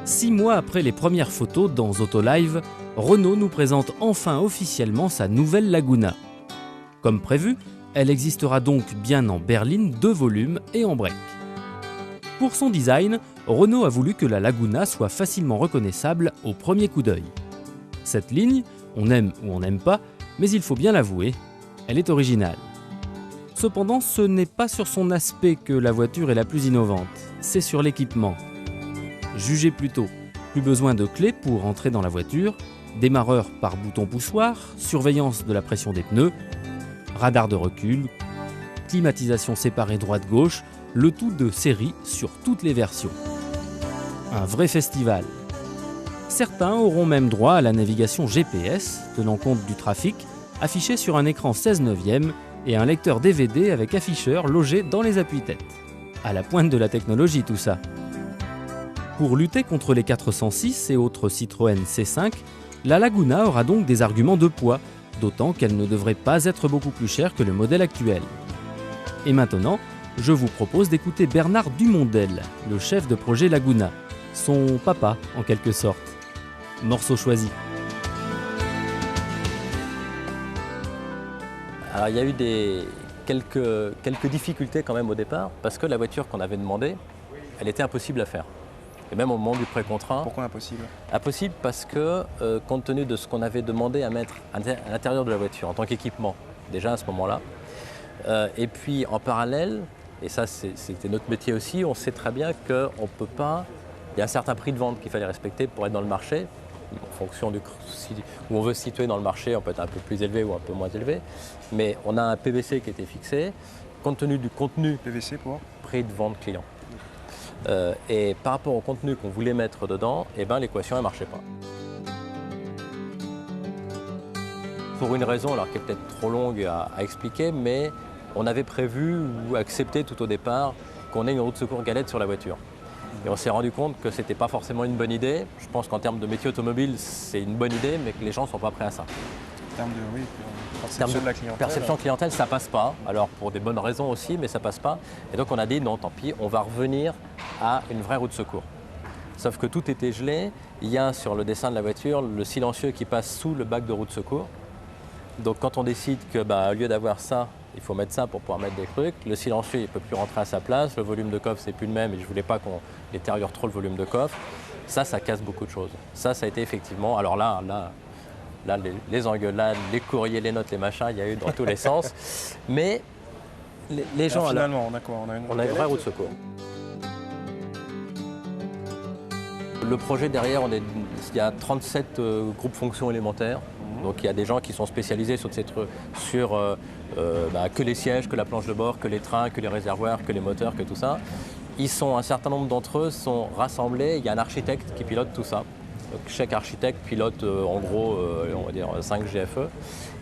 6 mois après les premières photos dans Autolive, Renault nous présente enfin officiellement sa nouvelle Laguna. Comme prévu, elle existera donc bien en berline, 2 volumes et en break. Pour son design, Renault a voulu que la Laguna soit facilement reconnaissable au premier coup d'œil. Cette ligne, on aime ou on n'aime pas, mais il faut bien l'avouer, elle est originale. Cependant, ce n'est pas sur son aspect que la voiture est la plus innovante, c'est sur l'équipement. Jugez plutôt, plus besoin de clés pour entrer dans la voiture, démarreur par bouton poussoir, surveillance de la pression des pneus, radar de recul, climatisation séparée droite-gauche, le tout de série sur toutes les versions. Un vrai festival. Certains auront même droit à la navigation GPS, tenant compte du trafic, affiché sur un écran 16/9 et un lecteur DVD avec afficheur logé dans les appuis-têtes. À la pointe de la technologie tout ça. Pour lutter contre les 406 et autres Citroën C5, la Laguna aura donc des arguments de poids, d'autant qu'elle ne devrait pas être beaucoup plus chère que le modèle actuel. Et maintenant, je vous propose d'écouter Bernard Dumondel, le chef de projet Laguna, son papa en quelque sorte. Morceau choisi. Alors il y a eu quelques difficultés quand même au départ, parce que la voiture qu'on avait demandée, elle était impossible à faire. Et même au moment du pré-contrat. Pourquoi impossible? Impossible parce que, compte tenu de ce qu'on avait demandé à mettre à l'intérieur de la voiture en tant qu'équipement, déjà à ce moment-là, et puis en parallèle, et ça c'était notre métier aussi, on sait très bien qu'on ne peut pas, il y a un certain prix de vente qu'il fallait respecter pour être dans le marché, en fonction où on veut se situer dans le marché, on peut être un peu plus élevé ou un peu moins élevé, mais on a un PVC qui était fixé, compte tenu du contenu. PVC pour prix de vente client. Et par rapport au contenu qu'on voulait mettre dedans, eh ben, l'équation ne marchait pas. Pour une raison alors, qui est peut-être trop longue à expliquer, mais on avait prévu ou accepté tout au départ qu'on ait une roue de secours galette sur la voiture. Et on s'est rendu compte que ce n'était pas forcément une bonne idée. Je pense qu'en termes de métier automobile, c'est une bonne idée, mais que les gens ne sont pas prêts à ça. En termes de perception de la clientèle. Perception clientèle, ça passe pas. Alors pour des bonnes raisons aussi, mais ça passe pas. Et donc on a dit non, tant pis, on va revenir à une vraie roue de secours. Sauf que tout était gelé. Il y a sur le dessin de la voiture le silencieux qui passe sous le bac de roue de secours. Donc quand on décide que au lieu d'avoir ça, il faut mettre ça pour pouvoir mettre des trucs, le silencieux il ne peut plus rentrer à sa place, le volume de coffre c'est plus le même et je ne voulais pas qu'on détériore trop le volume de coffre. Ça casse beaucoup de choses. Ça a été effectivement, alors là les engueulades, les courriers, les notes, les machins, il y a eu dans tous les sens. Mais les gens... Finalement, on a quoi? On a une vraie roue de secours. Le projet derrière, il y a 37 groupes fonctions élémentaires. Donc il y a des gens qui sont spécialisés sur que les sièges, que la planche de bord, que les trains, que les réservoirs, que les moteurs, que tout ça. Un certain nombre d'entre eux sont rassemblés, il y a un architecte qui pilote tout ça. Donc, chaque architecte pilote en gros, on va dire 5 GFE.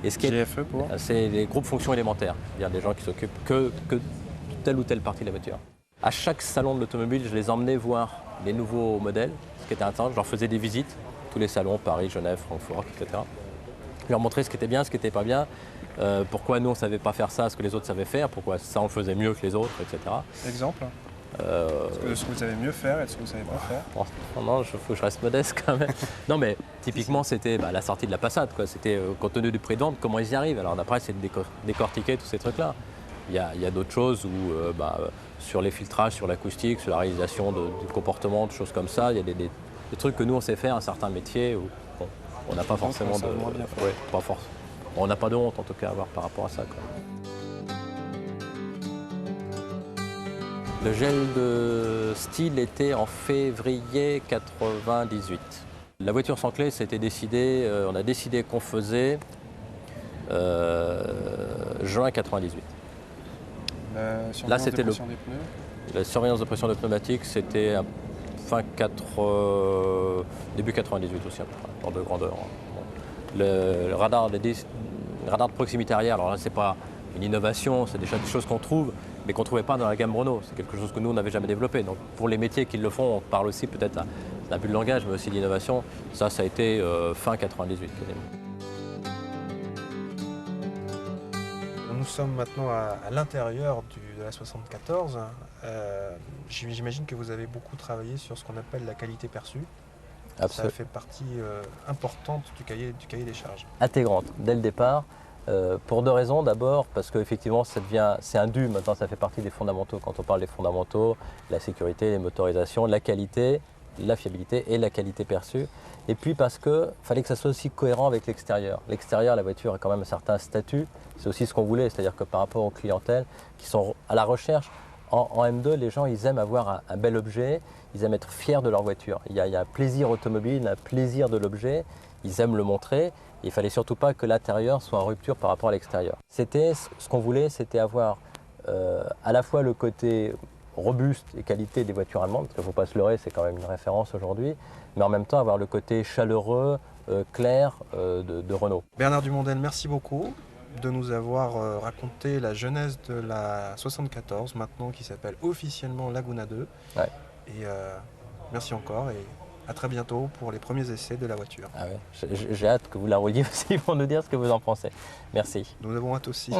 Et GFE pour c'est les groupes fonctions élémentaires, c'est-à-dire des gens qui s'occupent que de telle ou telle partie de la voiture. À chaque salon de l'automobile, je les emmenais voir les nouveaux modèles, ce qui était intéressant. Je leur faisais des visites, tous les salons, Paris, Genève, Francfort, etc. Je leur montrais ce qui était bien, ce qui n'était pas bien, pourquoi nous on ne savait pas faire ça, ce que les autres savaient faire, pourquoi ça on le faisait mieux que les autres, etc. Exemple ce que vous savez mieux faire et ce que vous ne savez pas faire? Non, il faut que je reste modeste quand même. Non mais typiquement c'était la sortie de la Passat, quoi. C'était compte tenu du prix de vente, comment ils y arrivent. Alors après c'est de décortiquer tous ces trucs-là. Il y a d'autres choses où sur les filtrages, sur l'acoustique, sur la réalisation du comportement, de choses comme ça, il y a des trucs que nous on sait faire, un certain métier où on n'a pas forcément de... On n'a pas de honte en tout cas à avoir par rapport à ça, quoi. Le gel de style était en février 98. La voiture sans clé, c'était décidé, on a décidé qu'on faisait juin 98. Là, c'était la surveillance de pression des pneumatiques, c'était début 98 aussi à peu près, dans de grandeur. Le radar de proximité arrière, alors là c'est pas une innovation, c'est déjà des choses qu'on trouve, mais qu'on ne trouvait pas dans la gamme Renault. C'est quelque chose que nous on n'avait jamais développé. Donc pour les métiers qui le font, on parle aussi peut-être d'un but de langage, mais aussi d'innovation. Ça a été fin 98 quasiment. nous sommes maintenant à l'intérieur de la 74. J'imagine que vous avez beaucoup travaillé sur ce qu'on appelle la qualité perçue. Ça fait partie importante du cahier des charges. Intégrante, dès le départ, pour deux raisons. D'abord, parce qu'effectivement, c'est un dû, maintenant ça fait partie des fondamentaux. Quand on parle des fondamentaux, la sécurité, les motorisations, la qualité, la fiabilité et la qualité perçue. Et puis parce qu'il fallait que ça soit aussi cohérent avec l'extérieur. L'extérieur, la voiture a quand même un certain statut. C'est aussi ce qu'on voulait, c'est-à-dire que par rapport aux clientèles qui sont à la recherche, en M2, les gens, ils aiment avoir un bel objet, ils aiment être fiers de leur voiture. Il y a un plaisir automobile, un plaisir de l'objet, ils aiment le montrer. Il ne fallait surtout pas que l'intérieur soit en rupture par rapport à l'extérieur. Ce qu'on voulait, c'était avoir à la fois le côté robuste et qualité des voitures allemandes, parce qu'il ne faut pas se leurrer, c'est quand même une référence aujourd'hui, mais en même temps avoir le côté chaleureux, clair de Renault. Bernard Dumondaine, merci beaucoup de nous avoir raconté la genèse de la 74, maintenant qui s'appelle officiellement Laguna 2. Ouais. Et merci encore et à très bientôt pour les premiers essais de la voiture. Ah ouais. J'ai hâte que vous la rouliez aussi pour nous dire ce que vous en pensez. Merci. Nous avons hâte aussi.